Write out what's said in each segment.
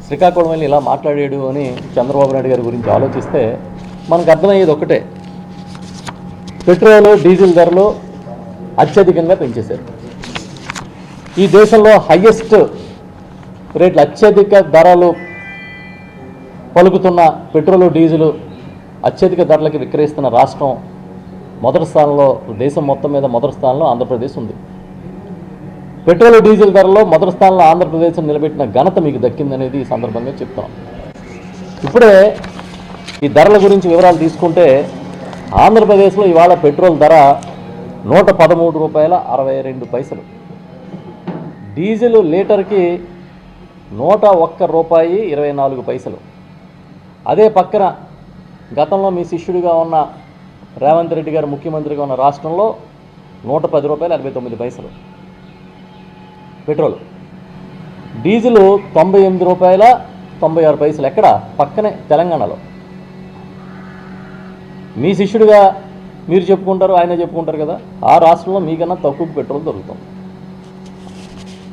శ్రీకాకుళం వెళ్ళి ఇలా మాట్లాడాడు అని చంద్రబాబు నాయుడు గారి గురించి ఆలోచిస్తే మనకు అర్థమయ్యేది ఒకటే, పెట్రోలు డీజిల్ ధరలు అత్యధికంగా పెంచేశారు. ఈ దేశంలో హయ్యెస్ట్ రేట్లు అత్యధిక ధరలు పలుకుతున్న పెట్రోలు డీజిల్ అత్యధిక ధరలకి విక్రయిస్తున్న రాష్ట్రం మొదటి స్థానంలో, దేశం మొత్తం మీద మొదటి స్థానంలో ఆంధ్రప్రదేశ్ ఉంది. పెట్రోల్ డీజిల్ ధరలో మొదటి స్థానంలో ఆంధ్రప్రదేశ్ నిలబెట్టిన ఘనత మీకు దక్కిందనేది ఈ సందర్భంగా చెప్తాం. ఇప్పుడే ఈ ధరల గురించి వివరాలు తీసుకుంటే ఆంధ్రప్రదేశ్లో ఇవాళ పెట్రోల్ ధర ₹113.62, డీజిల్ లీటర్కి ₹101.24. అదే పక్కన గతంలో మీ శిష్యుడిగా ఉన్న రేవంత్ రెడ్డి గారు ముఖ్యమంత్రిగా ఉన్న రాష్ట్రంలో ₹110.69 పెట్రోల్, డీజిల్ ₹98.96. ఎక్కడ? పక్కనే తెలంగాణలో. మీ శిష్యుడిగా మీరు చెప్పుకుంటారు, ఆయన చెప్పుకుంటారు కదా, ఆ రాష్ట్రంలో మీకన్నా తక్కువ పెట్రోల్ దొరుకుతుంది.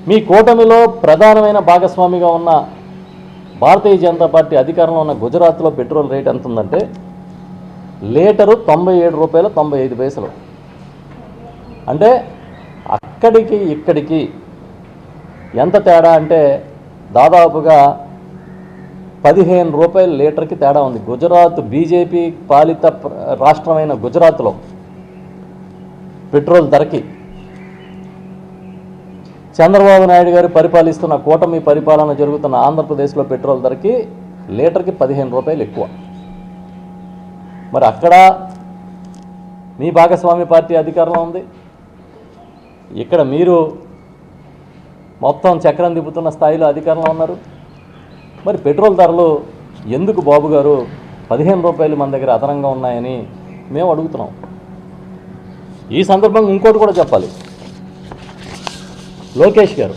మీ కూటమిలో ప్రధానమైన భాగస్వామిగా ఉన్న భారతీయ జనతా పార్టీ అధికారంలో ఉన్న గుజరాత్లో పెట్రోల్ రేట్ ఎంత ఉందంటే లీటరు ₹97.95. అంటే అక్కడికి ఇక్కడికి ఎంత తేడా అంటే దాదాపుగా ₹15 లీటర్కి తేడా ఉంది. గుజరాత్ బీజేపీ పాలిత రాష్ట్రమైన గుజరాత్లో పెట్రోల్ ధరకి చంద్రబాబు నాయుడు గారు పరిపాలిస్తున్న కూటమి పరిపాలన జరుగుతున్న ఆంధ్రప్రదేశ్లో పెట్రోల్ ధరకి లీటర్కి ₹15 ఎక్కువ. మరి అక్కడ మీ భాగస్వామి పార్టీ అధికారంలో ఉంది, ఇక్కడ మీరు మొత్తం చక్రం తిప్పుతున్న స్థాయిలో అధికారంలో ఉన్నారు. మరి పెట్రోల్ ధరలు ఎందుకు బాబు గారు ₹15 మన దగ్గర అదనంగా ఉన్నాయని మేము అడుగుతున్నాం. ఈ సందర్భంగా ఇంకోటి కూడా చెప్పాలి. లోకేష్ గారు